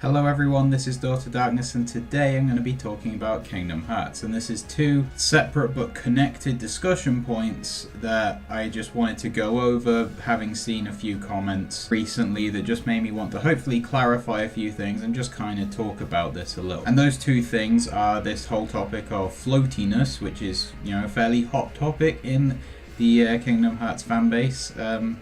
Hello everyone, this is Daughter Darkness, and today I'm going to be talking about Kingdom Hearts, and this is two separate but connected discussion points that I just wanted to go over, having seen a few comments recently that just made me want to hopefully clarify a few things and just kind of talk about this a little. And those two things are this whole topic of floatiness, which is, a fairly hot topic in the Kingdom Hearts fanbase,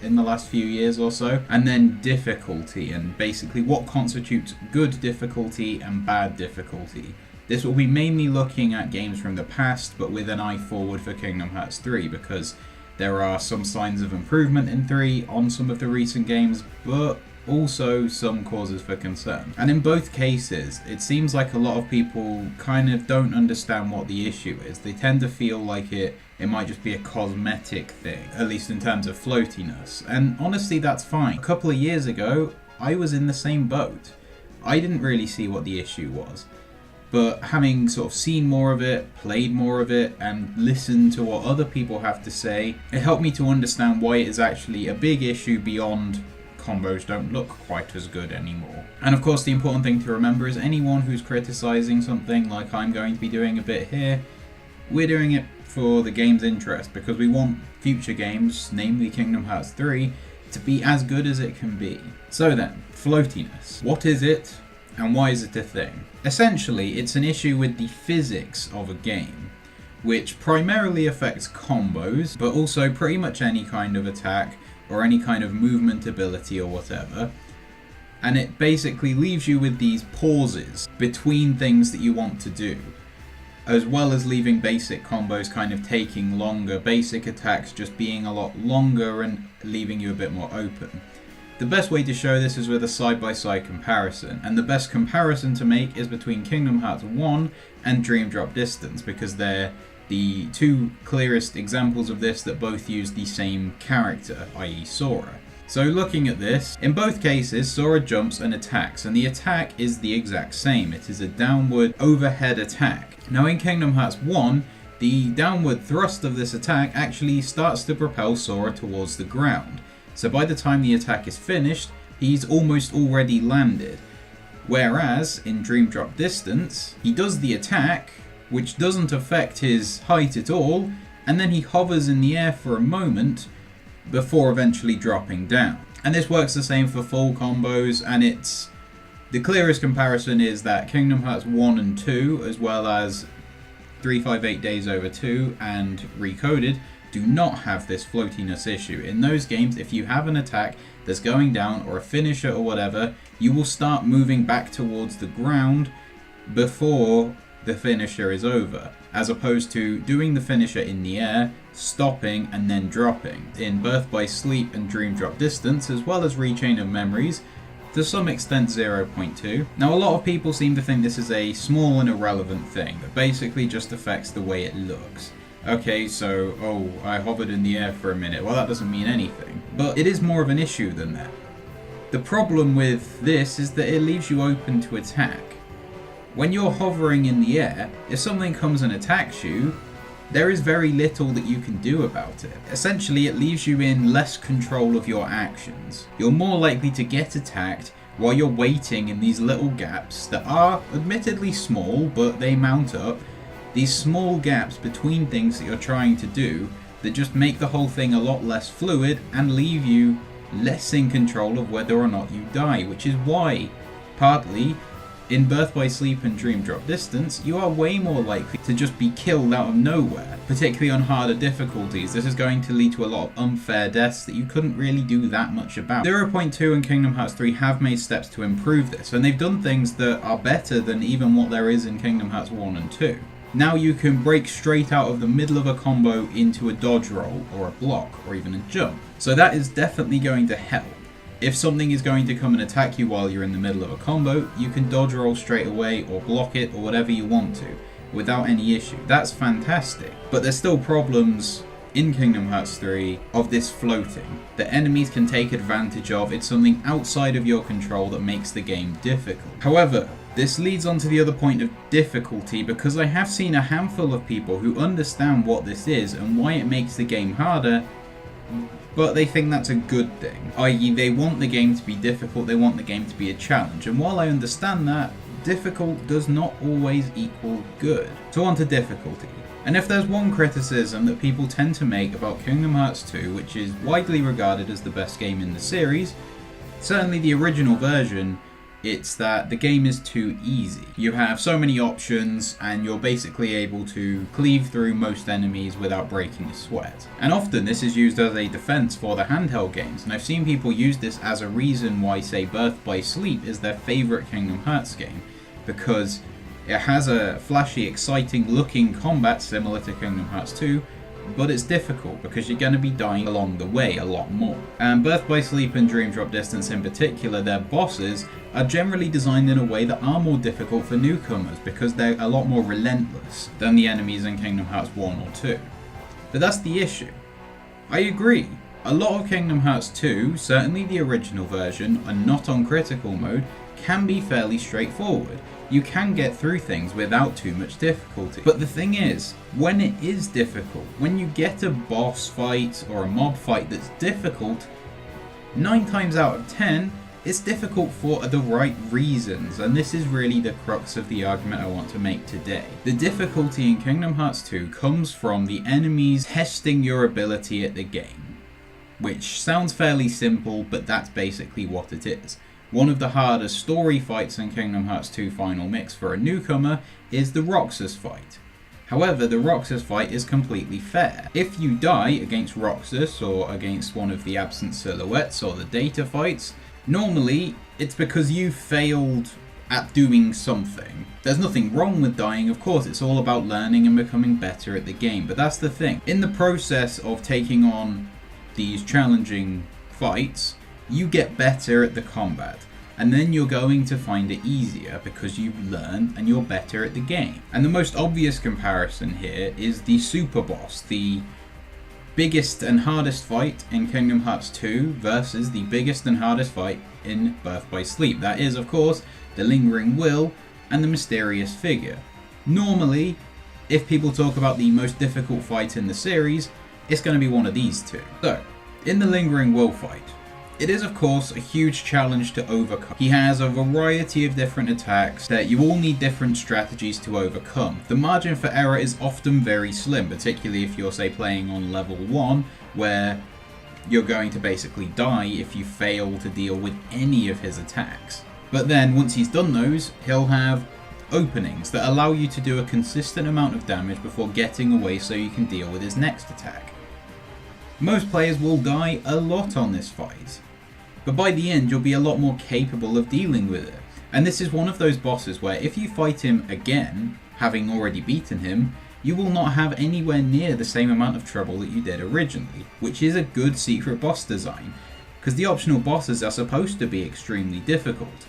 in the last few years or so, and then difficulty, and basically what constitutes good difficulty and bad difficulty. This will be mainly looking at games from the past, but with an eye forward for Kingdom Hearts 3, because there are some signs of improvement in 3 on some of the recent games, but also some causes for concern. And in both cases, it seems like a lot of people kind of don't understand what the issue is. They tend to feel like it might just be a cosmetic thing, at least in terms of floatiness. And honestly, that's fine. A couple of years ago, I was in the same boat. I didn't really see what the issue was. But having sort of seen more of it, played more of it, and listened to what other people have to say, it helped me to understand why it is actually a big issue beyond combos don't look quite as good anymore. And of course, the important thing to remember is anyone who's criticizing something like I'm going to be doing a bit here, we're doing it for the game's interest, because we want future games, namely Kingdom Hearts 3, to be as good as it can be. So then, floatiness. What is it, and why is it a thing? Essentially, it's an issue with the physics of a game, which primarily affects combos, but also pretty much any kind of attack, or any kind of movement ability or whatever. And it basically leaves you with these pauses between things that you want to do, as well as leaving basic combos kind of taking longer, basic attacks just being a lot longer and leaving you a bit more open. The best way to show this is with a side-by-side comparison, and the best comparison to make is between Kingdom Hearts 1 and Dream Drop Distance, because they're the two clearest examples of this that both use the same character, i.e. Sora. So looking at this, in both cases Sora jumps and attacks, and the attack is the exact same. It is a downward overhead attack. Now in Kingdom Hearts 1, the downward thrust of this attack actually starts to propel Sora towards the ground. So by the time the attack is finished, he's almost already landed. Whereas in Dream Drop Distance, he does the attack, which doesn't affect his height at all, and then he hovers in the air for a moment before eventually dropping down. And this works the same for full combos, and it's the clearest comparison is that Kingdom Hearts 1 and 2, as well as 358 Days Over 2 and Recoded, do not have this floatiness issue. In those games, if you have an attack that's going down, or a finisher or whatever, you will start moving back towards the ground before the finisher is over, as opposed to doing the finisher in the air, stopping, and then dropping. In Birth by Sleep and Dream Drop Distance, as well as Rechain of Memories, to some extent 0.2. Now a lot of people seem to think this is a small and irrelevant thing that basically just affects the way it looks. Okay, so, I hovered in the air for a minute. Well, that doesn't mean anything. But it is more of an issue than that. The problem with this is that it leaves you open to attack. When you're hovering in the air, if something comes and attacks you, there is very little that you can do about it. Essentially, it leaves you in less control of your actions. You're more likely to get attacked while you're waiting in these little gaps that are admittedly small, but they mount up. These small gaps between things that you're trying to do that just make the whole thing a lot less fluid and leave you less in control of whether or not you die, which is why, partly, in Birth by Sleep and Dream Drop Distance, you are way more likely to just be killed out of nowhere, particularly on harder difficulties. This is going to lead to a lot of unfair deaths that you couldn't really do that much about. 0.2 and Kingdom Hearts 3 have made steps to improve this, and they've done things that are better than even what there is in Kingdom Hearts 1 and 2. Now you can break straight out of the middle of a combo into a dodge roll, or a block, or even a jump. So that is definitely going to help. If something is going to come and attack you while you're in the middle of a combo, you can dodge roll straight away or block it or whatever you want to without any issue. That's fantastic. But there's still problems in Kingdom Hearts 3 of this floating that enemies can take advantage of. It's something outside of your control that makes the game difficult. However, this leads on to the other point of difficulty, because I have seen a handful of people who understand what this is and why it makes the game harder, but they think that's a good thing, i.e. they want the game to be difficult, they want the game to be a challenge, and while I understand that, difficult does not always equal good. So on to difficulty. And if there's one criticism that people tend to make about Kingdom Hearts 2, which is widely regarded as the best game in the series, certainly the original version, it's that the game is too easy. You have so many options and you're basically able to cleave through most enemies without breaking a sweat. And often this is used as a defense for the handheld games, and I've seen people use this as a reason why, say, Birth by Sleep is their favourite Kingdom Hearts game, because it has a flashy, exciting looking combat similar to Kingdom Hearts 2, but it's difficult because you're going to be dying along the way a lot more. And Birth by Sleep and Dream Drop Distance in particular, their bosses are generally designed in a way that are more difficult for newcomers because they're a lot more relentless than the enemies in Kingdom Hearts 1 or 2. But that's the issue. I agree. A lot of Kingdom Hearts 2, certainly the original version and not on critical mode, can be fairly straightforward. You can get through things without too much difficulty. But the thing is, when it is difficult, when you get a boss fight or a mob fight that's difficult, 9 times out of 10, it's difficult for the right reasons, and this is really the crux of the argument I want to make today. The difficulty in Kingdom Hearts 2 comes from the enemies testing your ability at the game, which sounds fairly simple, but that's basically what it is. One of the hardest story fights in Kingdom Hearts 2 Final Mix for a newcomer is the Roxas fight. However, the Roxas fight is completely fair. If you die against Roxas or against one of the absent silhouettes or the data fights, normally it's because you failed at doing something. There's nothing wrong with dying, of course, it's all about learning and becoming better at the game, but that's the thing. In the process of taking on these challenging fights, you get better at the combat, and then you're going to find it easier because you've learned and you're better at the game. And the most obvious comparison here is the super boss, the biggest and hardest fight in Kingdom Hearts 2 versus the biggest and hardest fight in Birth by Sleep. That is, of course, the Lingering Will and the Mysterious Figure. Normally, if people talk about the most difficult fight in the series, it's going to be one of these two. So, in the Lingering Will fight, it is of course a huge challenge to overcome. He has a variety of different attacks that you all need different strategies to overcome. The margin for error is often very slim, particularly if you're, say, playing on level 1, where you're going to basically die if you fail to deal with any of his attacks. But then once he's done those, he'll have openings that allow you to do a consistent amount of damage before getting away so you can deal with his next attack. Most players will die a lot on this fight, but by the end you'll be a lot more capable of dealing with it. And this is one of those bosses where if you fight him again, having already beaten him, you will not have anywhere near the same amount of trouble that you did originally, which is a good secret boss design, because the optional bosses are supposed to be extremely difficult.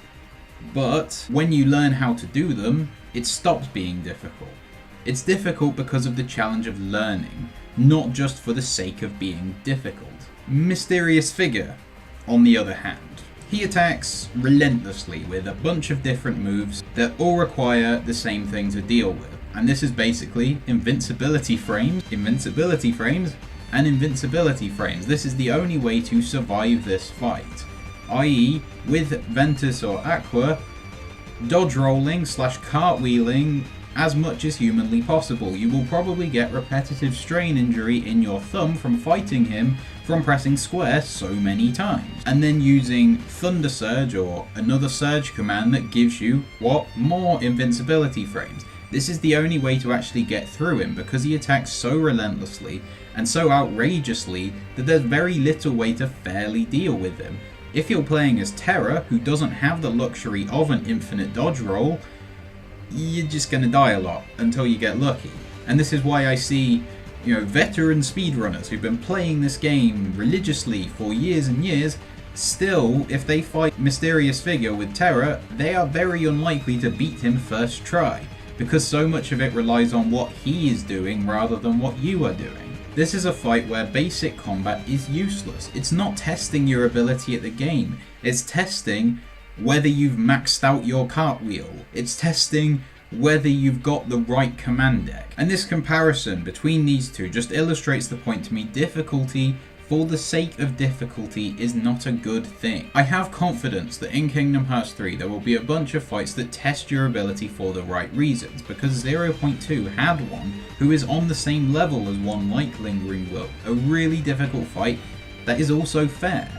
But when you learn how to do them, it stops being difficult. It's difficult because of the challenge of learning, not just for the sake of being difficult. Mysterious Figure, on the other hand, he attacks relentlessly with a bunch of different moves that all require the same thing to deal with. And this is basically invincibility frames, and invincibility frames. This is the only way to survive this fight. I.e., with Ventus or Aqua, dodge rolling / cartwheeling as much as humanly possible. You will probably get repetitive strain injury in your thumb from fighting him from pressing square so many times. And then using Thunder Surge or another surge command that gives you, more invincibility frames. This is the only way to actually get through him because he attacks so relentlessly and so outrageously that there's very little way to fairly deal with him. If you're playing as Terra, who doesn't have the luxury of an infinite dodge roll, you're just going to die a lot until you get lucky. And this is why I see, veteran speedrunners who've been playing this game religiously for years and years, still, if they fight Mysterious Figure with Terra, they are very unlikely to beat him first try, because so much of it relies on what he is doing rather than what you are doing. This is a fight where basic combat is useless. It's not testing your ability at the game, it's testing whether you've maxed out your cartwheel. It's testing whether you've got the right command deck. And this comparison between these two just illustrates the point to me. Difficulty for the sake of difficulty is not a good thing. I have confidence that in Kingdom Hearts 3 there will be a bunch of fights that test your ability for the right reasons, because 0.2 had one who is on the same level as one like Lingering Will, a really difficult fight that is also fair,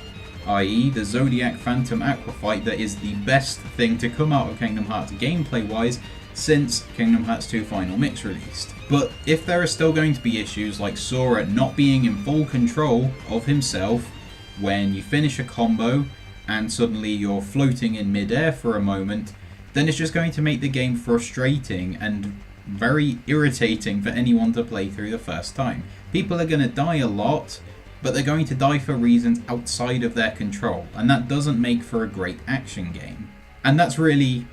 i.e. the Zodiac Phantom Aqua fight that is the best thing to come out of Kingdom Hearts gameplay wise since Kingdom Hearts 2 Final Mix released. But if there are still going to be issues like Sora not being in full control of himself when you finish a combo and suddenly you're floating in midair for a moment, then it's just going to make the game frustrating and very irritating for anyone to play through the first time. People are going to die a lot, but they're going to die for reasons outside of their control, and that doesn't make for a great action game. And that's really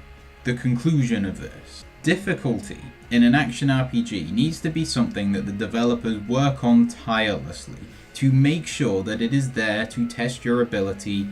the conclusion of this. Difficulty in an action RPG needs to be something that the developers work on tirelessly to make sure that it is there to test your ability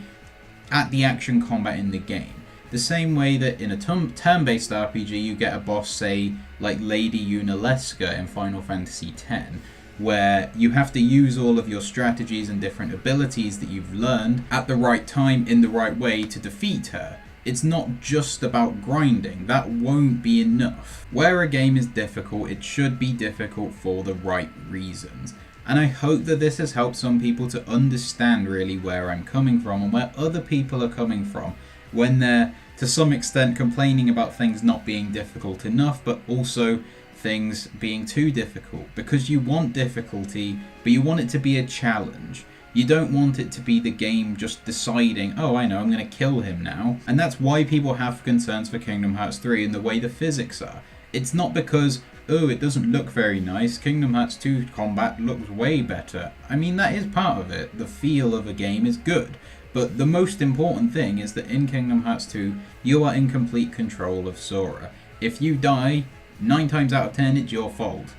at the action combat in the game. The same way that in a turn-based RPG you get a boss, say, like Lady Yunalesca in Final Fantasy X, where you have to use all of your strategies and different abilities that you've learned at the right time in the right way to defeat her. It's not just about grinding, that won't be enough. Where a game is difficult, it should be difficult for the right reasons. And I hope that this has helped some people to understand really where I'm coming from and where other people are coming from when they're to some extent complaining about things not being difficult enough, but also things being too difficult. Because you want difficulty, but you want it to be a challenge. You don't want it to be the game just deciding, oh, I know, I'm going to kill him now. And that's why people have concerns for Kingdom Hearts 3 and the way the physics are. It's not because, oh, it doesn't look very nice. Kingdom Hearts 2 combat looks way better. I mean, that is part of it. The feel of a game is good. But the most important thing is that in Kingdom Hearts 2, you are in complete control of Sora. If you die, 9 times out of 10, it's your fault.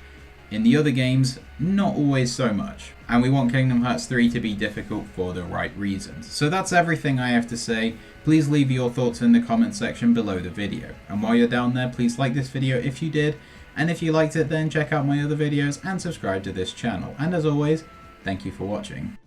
In the other games, not always so much. And we want Kingdom Hearts 3 to be difficult for the right reasons. So that's everything I have to say. Please leave your thoughts in the comment section below the video. And while you're down there, please like this video if you did. And if you liked it, then check out my other videos and subscribe to this channel. And as always, thank you for watching.